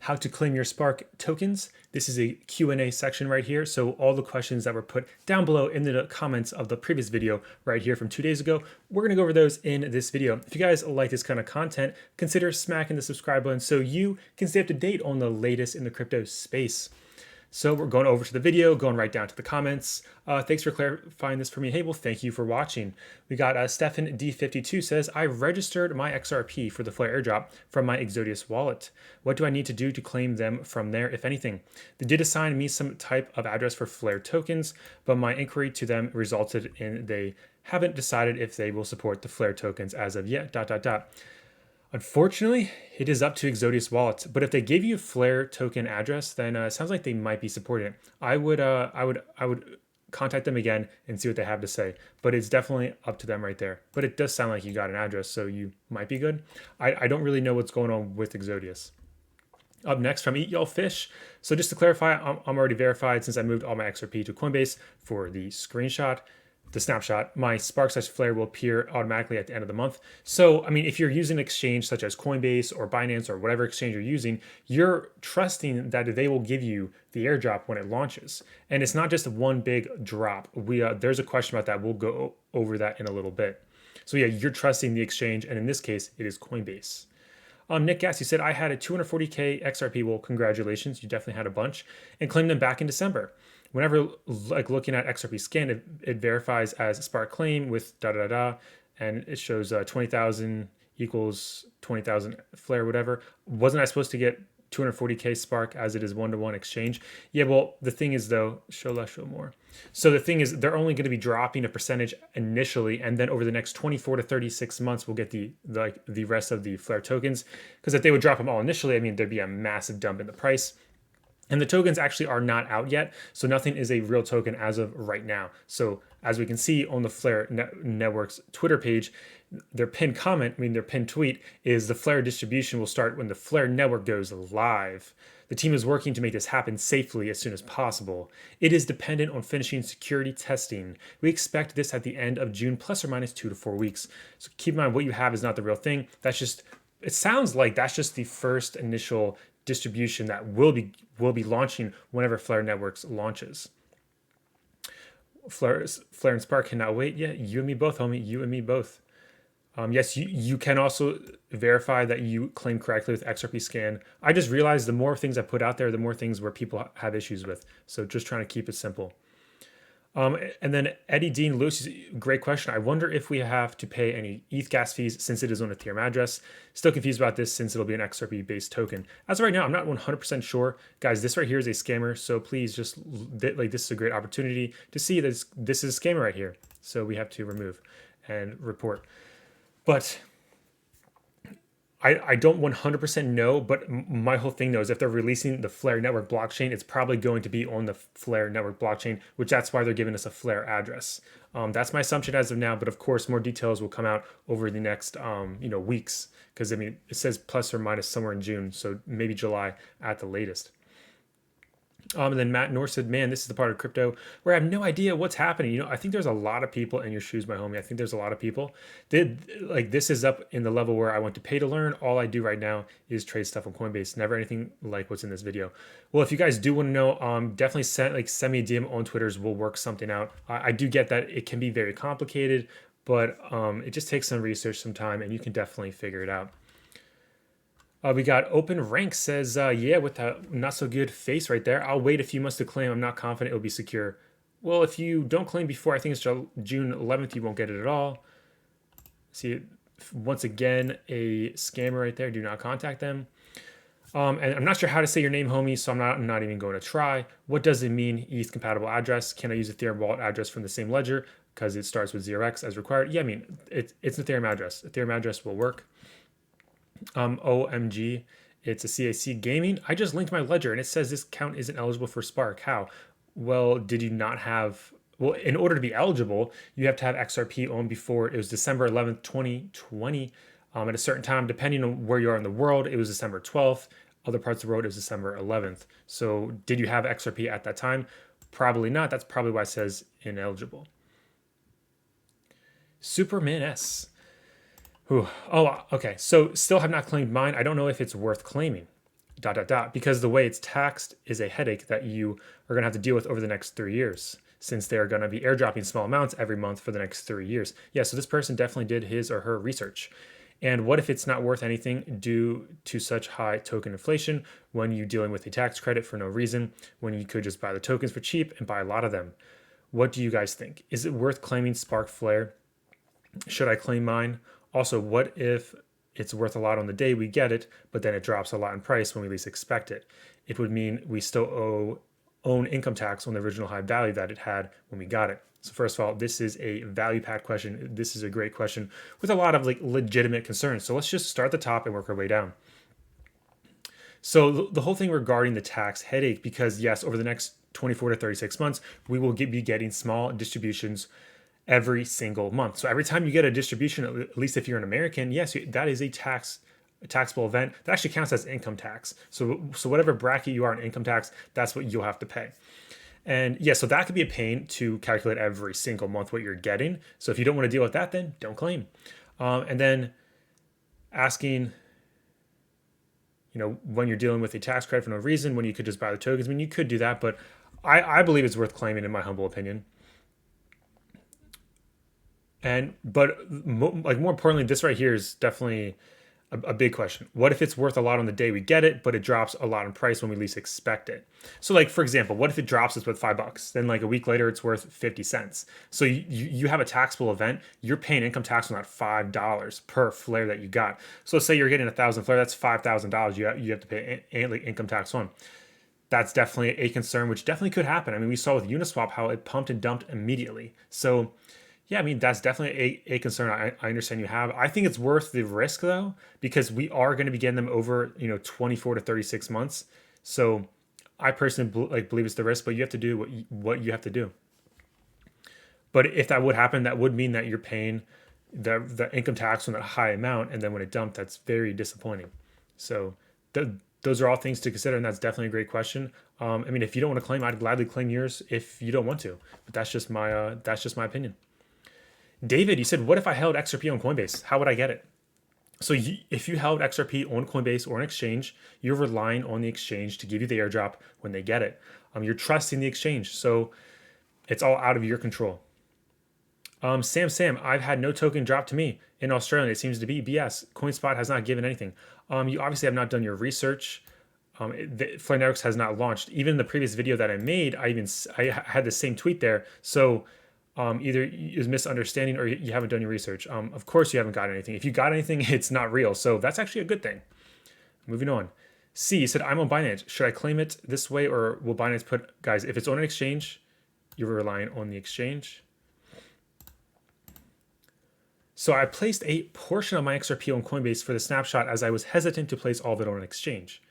how to claim your Spark tokens. This is a Q&A section right here. So all the questions that were put down below in the comments of the previous video right here from 2 days ago, we're gonna go over those in this video. If you guys like this kind of content, consider smacking the subscribe button so you can stay up to date on the latest in the crypto space. So we're going over to the video, going right down to the comments. Thanks for clarifying this for me. Hey, well, thank you for watching. We got Stefan D52 says, I registered my XRP for the Flare airdrop from my Enthusiast wallet. What do I need to do to claim them from there, if anything? They did assign me some type of address for Flare tokens, but my inquiry to them resulted in they haven't decided if they will support the Flare tokens as of yet, ... Unfortunately, it is up to Enthusiast Wallet, but if they gave you a Flare token address, then it sounds like they might be supporting it. I would contact them again and see what they have to say, but it's definitely up to them right there. But it does sound like you got an address, so you might be good. I don't really know what's going on with Enthusiast. Up next from Eat Y'all Fish. So just to clarify, I'm already verified since I moved all my XRP to Coinbase for the screenshot. The snapshot, my Spark/Flare will appear automatically at the end of the month. So, I mean, if you're using an exchange such as Coinbase or Binance or whatever exchange you're using, you're trusting that they will give you the airdrop when it launches. And it's not just one big drop. There's a question about that. We'll go over that in a little bit. So yeah, you're trusting the exchange, and in this case, it is Coinbase. Nick Gass, you said, I had a 240K XRP. Well, congratulations. You definitely had a bunch and claimed them back in December. Whenever like looking at XRP Scan, it verifies as a Spark claim with and it shows 20,000 equals 20,000 Flare, whatever. Wasn't I supposed to get 240K Spark as it is one-to-one exchange? Yeah, well, the thing is though, show less, show more. So the thing is, they're only going to be dropping a percentage initially, and then over the next 24 to 36 months, we'll get the rest of the Flare tokens. Because if they would drop them all initially, I mean, there'd be a massive dump in the price. And the tokens actually are not out yet, so nothing is a real token as of right now. So as we can see on the Flare Network's Twitter page, their pinned comment, their pinned tweet is the Flare distribution will start when the Flare Network goes live. The team is working to make this happen safely as soon as possible. It is dependent on finishing security testing. We expect this at the end of June, plus or minus 2 to 4 weeks. So keep in mind, what you have is not the real thing. That's just, it sounds like that's just the first initial distribution that will be launching whenever Flare Networks launches. Flare and Spark cannot wait. Yeah, you and me both, homie. You and me both. Yes, you can also verify that you claim correctly with XRP Scan. I just realized the more things I put out there, the more things where people have issues with. So just trying to keep it simple. And then Eddie Dean Lewis, great question. I wonder if we have to pay any ETH gas fees since it is on Ethereum address. Still confused about this since it'll be an XRP based token. As of right now, I'm not 100% sure. Guys, this right here is a scammer. So please this is a great opportunity to see that this is a scammer right here. So we have to remove and report. But I don't 100% know, but my whole thing though is if they're releasing the Flare Network blockchain, it's probably going to be on the Flare Network blockchain, which that's why they're giving us a Flare address. That's my assumption as of now, but of course more details will come out over the next weeks, because it says plus or minus somewhere in June, so maybe July at the latest. And then Matt North said, man, this is the part of crypto where I have no idea what's happening. I think there's a lot of people in your shoes, my homie. I think there's a lot of people. This is up in the level where I want to pay to learn. All I do right now is trade stuff on Coinbase. Never anything like what's in this video. Well, if you guys do want to know, definitely send me a DM on Twitters. We'll work something out. I do get that it can be very complicated, but it just takes some research, some time, and you can definitely figure it out. We got Open Rank says, yeah, with that not so good face right there. I'll wait a few months to claim. I'm not confident it'll be secure. Well, if you don't claim before, I think it's June 11th, you won't get it at all. See, once again, a scammer right there. Do not contact them. And I'm not sure how to say your name, homie, so I'm not even going to try. What does it mean, ETH compatible address? Can I use Ethereum wallet address from the same ledger because it starts with 0x as required? Yeah, I mean, it's an Ethereum address. Ethereum address will work. OMG, it's a CAC gaming. I just linked my ledger and it says this account isn't eligible for Spark. How? Well, did you not have, well, in order to be eligible, you have to have XRP on before it was December 11th, 2020. At a certain time, depending on where you are in the world, it was December 12th. Other parts of the world, it was December 11th. So did you have XRP at that time? Probably not. That's probably why it says ineligible. Superman S. Ooh. Oh, okay. So still have not claimed mine. I don't know if it's worth claiming. because the way it's taxed is a headache that you are going to have to deal with over the next 3 years, since they're going to be airdropping small amounts every month for the next 3 years. Yeah, so this person definitely did his or her research. And what if it's not worth anything due to such high token inflation when you're dealing with a tax credit for no reason, when you could just buy the tokens for cheap and buy a lot of them? What do you guys think? Is it worth claiming Spark Flare? Should I claim mine? Also, what if it's worth a lot on the day we get it, but then it drops a lot in price when we least expect it? It would mean we still own income tax on the original high value that it had when we got it. So first of all, this is a value packed question. This is a great question with a lot of like legitimate concerns. So let's just start at the top and work our way down. So the whole thing regarding the tax headache, because yes, over the next 24 to 36 months, we will be getting small distributions every single month. So every time you get a distribution, at least if you're an American, yes, that is a taxable event that actually counts as income tax. So whatever bracket you are in income tax, that's what you'll have to pay. And yeah, so that could be a pain to calculate every single month what you're getting. So if you don't want to deal with that, then don't claim. And then asking, when you're dealing with a tax credit for no reason, when you could just buy the tokens, I mean, you could do that, but I believe it's worth claiming in my humble opinion. But more importantly, this right here is definitely a big question. What if it's worth a lot on the day we get it, but it drops a lot in price when we least expect it? So like, for example, what if it drops it's worth $5? Then like a week later, it's worth 50 cents. So you have a taxable event, you're paying income tax on that $5 per flare that you got. So let's say you're getting 1,000 flare, that's $5,000 you have to pay income tax on. That's definitely a concern, which definitely could happen. I mean, we saw with Uniswap how it pumped and dumped immediately. So yeah, I mean, that's definitely a concern I understand you have. I think it's worth the risk though, because we are going to be getting them over, 24 to 36 months. So I personally believe it's the risk, but you have to do what you have to do. But if that would happen, that would mean that you're paying the income tax on that high amount. And then when it dumped, that's very disappointing. So those are all things to consider. And that's definitely a great question. I mean, if you don't want to claim, I'd gladly claim yours if you don't want to, but that's just my opinion. David, you said, what if I held XRP on Coinbase? How would I get it? So if you held XRP on Coinbase or an exchange, you're relying on the exchange to give you the airdrop when they get it. You're trusting the exchange. So it's all out of your control. Sam, I've had no token drop to me. In Australia, it seems to be BS. CoinSpot has not given anything. You obviously have not done your research. Flare Networks has not launched. Even in the previous video that I made, I had the same tweet there. So either it was misunderstanding or you haven't done your research. Of course you haven't got anything. If you got anything, it's not real. So that's actually a good thing. Moving on. C said, I'm on Binance. Should I claim it this way or will Binance put, guys, if it's on an exchange, you're relying on the exchange. So I placed a portion of my XRP on Coinbase for the snapshot as I was hesitant to place all of it on an exchange.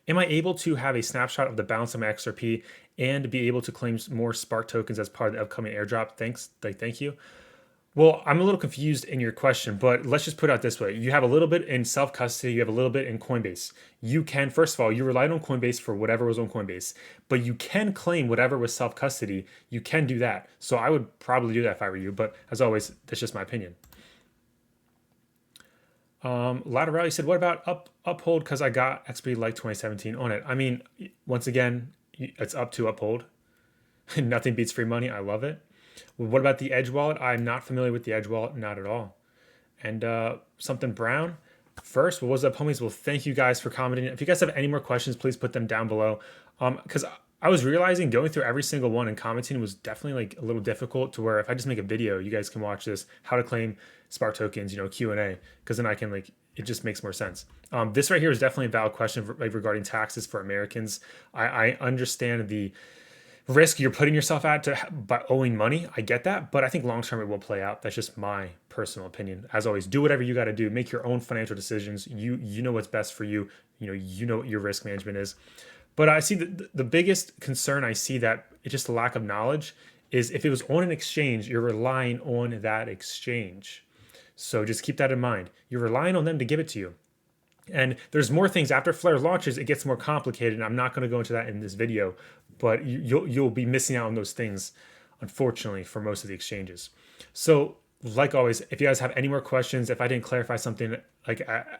Am I able to have a snapshot of the balance of my XRP and be able to claim more Spark tokens as part of the upcoming airdrop? Thank you. Well, I'm a little confused in your question, but let's just put it out this way. You have a little bit in self-custody, you have a little bit in Coinbase. You can, first of all, you relied on Coinbase for whatever was on Coinbase, but you can claim whatever was self-custody. You can do that. So I would probably do that if I were you, but as always, that's just my opinion. Laterally said, what about Uphold? Because I got XP like 2017 on it. I mean, once again, it's up to Uphold. Nothing beats free money. I love it. Well, what about the Edge wallet? I'm not familiar with the Edge wallet, not at all. And something Brown. First, what was up, homies? Well, thank you guys for commenting. If you guys have any more questions, please put them down below. Because I was realizing going through every single one and commenting was definitely like a little difficult to where if I just make a video, you guys can watch this, how to claim Spark tokens, Q&A, because then I can it just makes more sense. This right here is definitely a valid question regarding taxes for Americans. I understand the risk you're putting yourself at by owing money. I get that, but I think long-term it will play out. That's just my personal opinion. As always, do whatever you got to do. Make your own financial decisions. You know what's best for you. You know what your risk management is. But I see the biggest concern I see that it's just a lack of knowledge is if it was on an exchange, you're relying on that exchange. So just keep that in mind. You're relying on them to give it to you. And there's more things after Flare launches, it gets more complicated. And I'm not going to go into that in this video, but you'll be missing out on those things, unfortunately, for most of the exchanges. So Like always, if you guys have any more questions, if I didn't clarify something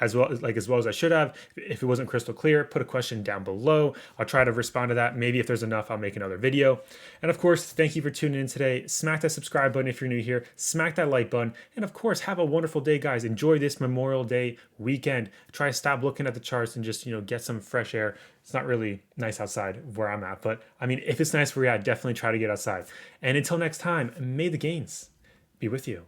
as well as I should have, if it wasn't crystal clear, put a question down below. I'll try to respond to that. Maybe if there's enough, I'll make another video. And of course, thank you for tuning in today. Smack that subscribe button if you're new here. Smack that like button. And of course, have a wonderful day, guys. Enjoy this Memorial Day weekend. Try to stop looking at the charts and just, get some fresh air. It's not really nice outside where I'm at, but I mean, if it's nice where you're at, definitely try to get outside. And until next time, may the gains be with you.